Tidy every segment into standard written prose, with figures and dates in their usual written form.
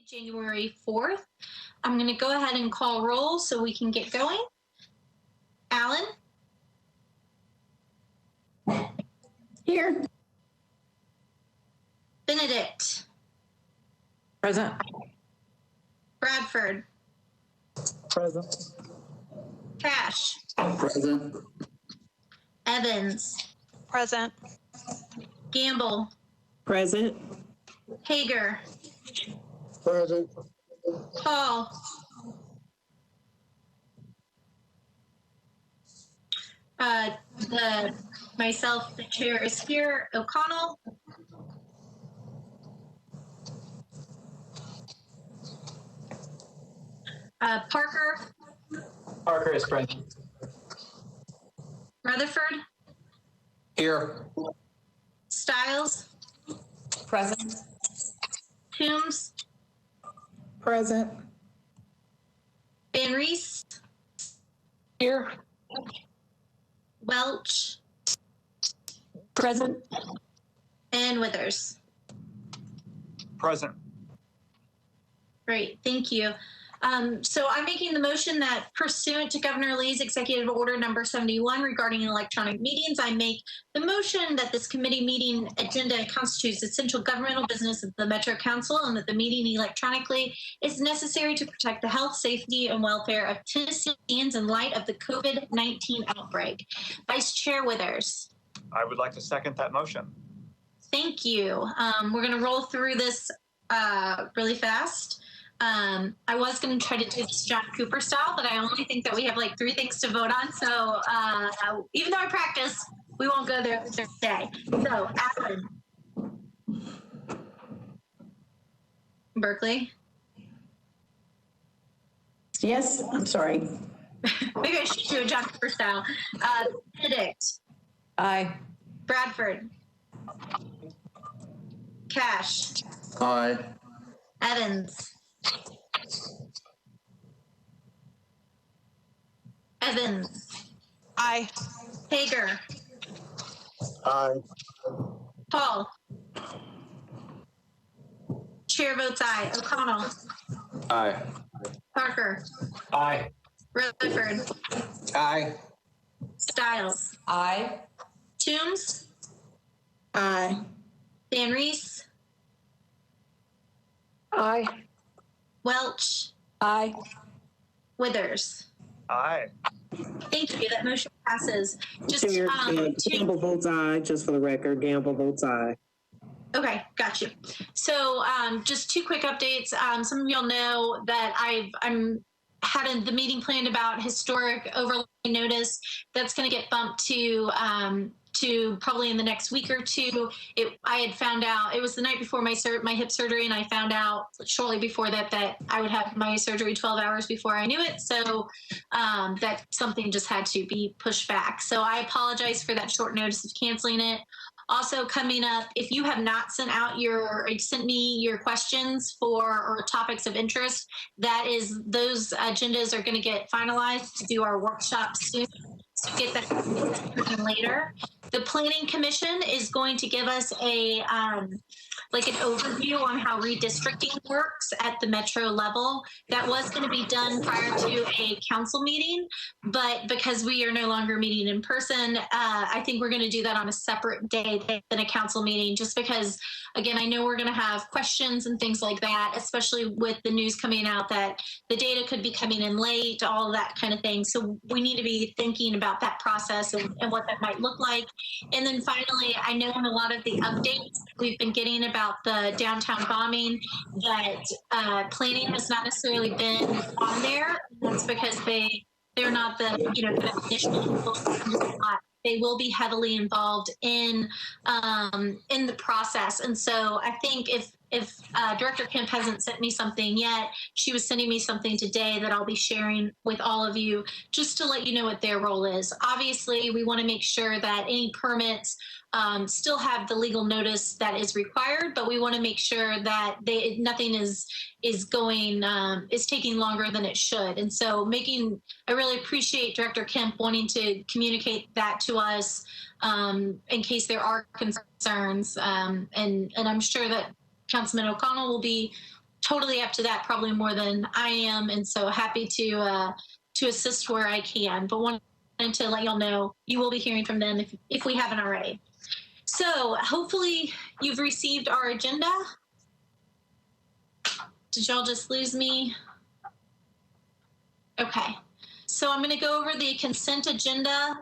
January 4th. I'm going to go ahead and call roll so we can get going. Alan? Here. Benedict? Present. Bradford? Present. Cash? Present. Evans? Present. Gamble? Present. Hager? Present. Paul? Myself, the chair is here. O'Connell? Parker? Parker is present. Rutherford? Here. Stiles? Present. Toombs? Present. Van Reese? Here. Welch? Present. And Withers. Present. Great, thank you. So I'm making the motion that pursuant to Governor Lee's Executive Order number 71 regarding electronic meetings, I make the motion that this committee meeting agenda constitutes essential governmental business of the Metro Council and that the meeting electronically is necessary to protect the health, safety, and welfare of Tennesseans in light of the COVID-19 outbreak. Vice Chair Withers. I would like to second that motion. Thank you. We're going to roll through this really fast. I was going to try to do this John Cooper style, but I only think that we have like 3 things to vote on. So even though I practice, we won't go there today. So Alan. Berkeley. Yes, I'm sorry. Maybe I should do a John Cooper style. Benedict. Aye. Bradford. Cash. Aye. Evans. Evans. Aye. Hager. Aye. Paul. Chair votes aye. O'Connell. Aye. Parker. Aye. Rutherford. Aye. Stiles. Aye. Toombs. Aye. Van Reese. Aye. Welch. Aye. Withers. Aye. Thank you. That motion passes. Just Chair, Gamble votes aye, just for the record. Gamble votes aye. Okay, got you. So just 2 quick updates. Some of y'all know that I'm had the meeting planned about historic overlay notice. That's going to get bumped to probably in the next week or 2. I had found out, it was the night before my hip surgery, and I found out shortly before that I would have my surgery 12 hours before I knew it. So that something just had to be pushed back. So I apologize for that short notice of canceling it. Also coming up, if you have not sent me your questions or topics of interest, those agendas are going to get finalized to do our workshop soon. So get that later. The Planning Commission is going to give us an overview on how redistricting works at the metro level. That was going to be done prior to a council meeting, but because we are no longer meeting in person, I think we're going to do that on a separate day than a council meeting, just because, again, I know we're going to have questions and things like that, especially with the news coming out that the data could be coming in late, all of that kind of thing. So we need to be thinking about that process and what that might look like. And then finally, I know in a lot of the updates we've been getting about the downtown bombing that planning has not necessarily been on there. That's because they're not the kind of initial people. They will be heavily involved in the process. And so I think if Director Kemp hasn't sent me something yet, she was sending me something today that I'll be sharing with all of you just to let you know what their role is. Obviously, we want to make sure that any permits still have the legal notice that is required, but we want to make sure that nothing is taking longer than it should. And so I really appreciate Director Kemp wanting to communicate that to us in case there are concerns. And I'm sure that Councilman O'Connell will be totally up to that, probably more than I am, and so happy to assist where I can. But wanted to let y'all know you will be hearing from them if we haven't already. So hopefully you've received our agenda. Did y'all just lose me? Okay. So I'm going to go over the consent agenda.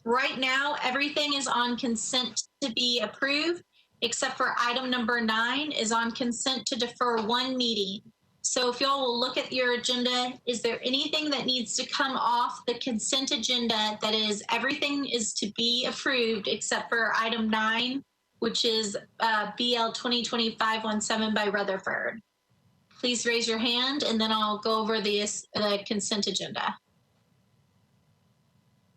Right now, everything is on consent to be approved, except for item number 9 is on consent to defer one meeting. So if y'all will look at your agenda, is there anything that needs to come off the consent agenda that is everything is to be approved except for item 9, which is BL 2020-517 by Rutherford? Please raise your hand and then I'll go over the consent agenda.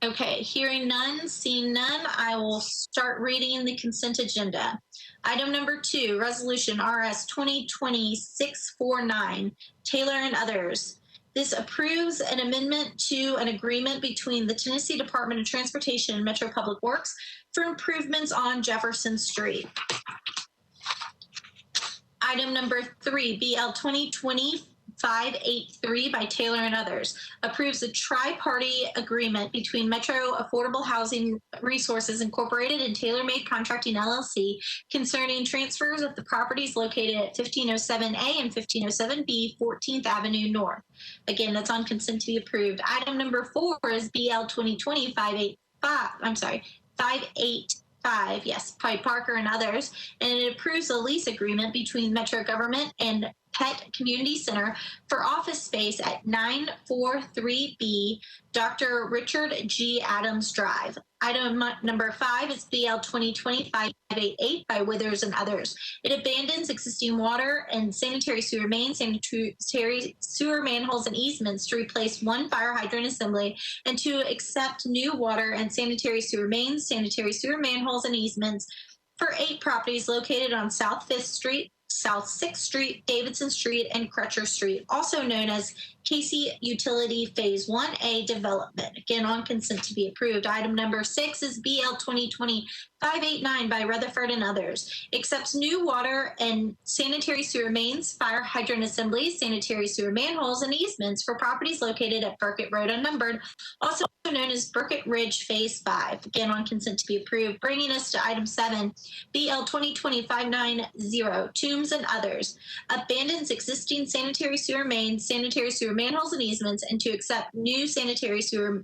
Okay, hearing none, seeing none, I will start reading the consent agenda. Item number 2, resolution RS 2020-649, Taylor and others. This approves an amendment to an agreement between the Tennessee Department of Transportation and Metro Public Works for improvements on Jefferson Street. Item number 3, BL 2020-583 by Taylor and others, approves a tri-party agreement between Metro Affordable Housing Resources Incorporated and Taylor Made Contracting LLC concerning transfers of the properties located at 1507A and 1507B 14th Avenue North. Again, that's on consent to be approved. Item number 4 is BL 2020-585. I'm sorry, 585, yes, by Parker and others, and it approves a lease agreement between Metro Government and Pet Community Center for office space at 943B Dr. Richard G. Adams Drive. Item number 5 is BL 2020-588 by Withers and others. It abandons existing water and sanitary sewer mains, sanitary sewer manholes and easements to replace one fire hydrant assembly and to accept new water and sanitary sewer mains, sanitary sewer manholes and easements for 8 properties located on South 5th Street, South 6th Street, Davidson Street, and Crutcher Street, also known as Casey Utility Phase 1A Development. Again, on consent to be approved. Item number 6 is BL 2020-589 by Rutherford and others. Accepts new water and sanitary sewer mains, fire hydrant assemblies, sanitary sewer manholes, and easements for properties located at Burkett Road Unnumbered, also known as Burkett Ridge Phase 5. Again, on consent to be approved. Bringing us to item 7, BL 2020-590, Tombs and others. Abandons existing sanitary sewer mains, sanitary sewer manholes and easements, and to accept new sanitary sewer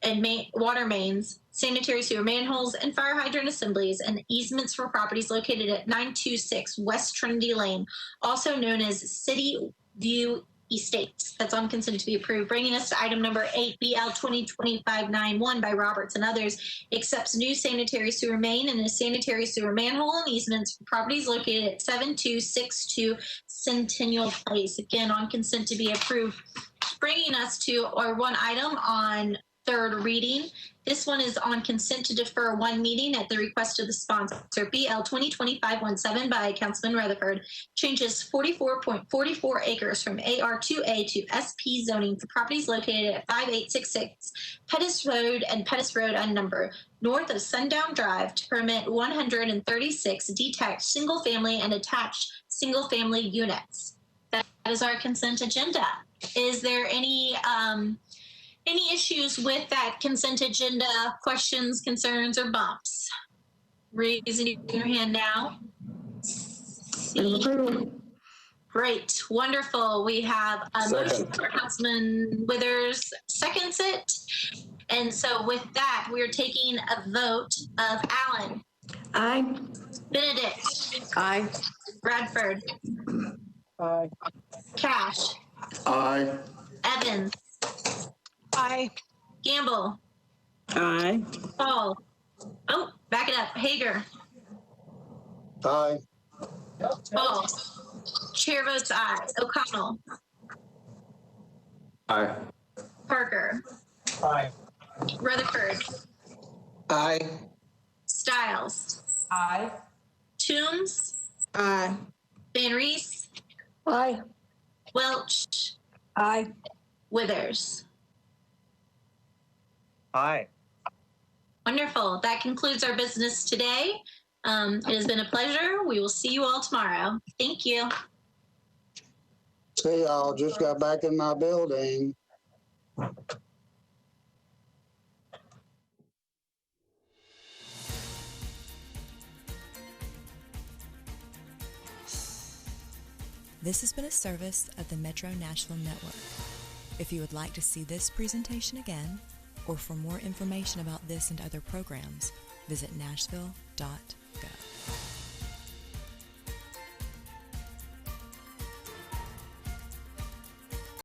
and water mains, sanitary sewer manholes, and fire hydrant assemblies and easements for properties located at 926 West Trinity Lane, also known as City View Estates. That's on consent to be approved. Bringing us to item number 8, BL 2020-591 by Roberts and others, accepts new sanitary sewer main and a sanitary sewer manhole and easements for properties located at 7262 Centennial Place. Again, on consent to be approved. Bringing us to our one item on third reading. This one is on consent to defer one meeting at the request of the sponsor. BL 2020-517 by Councilman Rutherford changes 44.44 acres from AR2A to SP zoning for properties located at 5866 Pettis Road and Pettis Road Unnumbered, north of Sundown Drive, to permit 136 detached single-family and attached single-family units. That is our consent agenda. Is there any issues with that consent agenda, questions, concerns, or bumps? Raising your hand now. Great, wonderful. We have a motion for Councilman Withers seconds it. And so with that, we're taking a vote of Allen. Aye. Benedict. Aye. Bradford. Aye. Cash. Aye. Evans. Aye. Gamble. Aye. Paul. Oh, back it up. Hager. Aye. Paul. Chair votes aye. O'Connell. Aye. Parker. Aye. Rutherford. Aye. Stiles. Aye. Toombs. Aye. Van Reese. Aye. Welch. Aye. Withers. Aye. Wonderful. That concludes our business today. It has been a pleasure. We will see you all tomorrow. Thank you. See y'all. Just got back in my building. This has been a service of the Metro Nashville Network. If you would like to see this presentation again, or for more information about this and other programs, visit nashville.gov.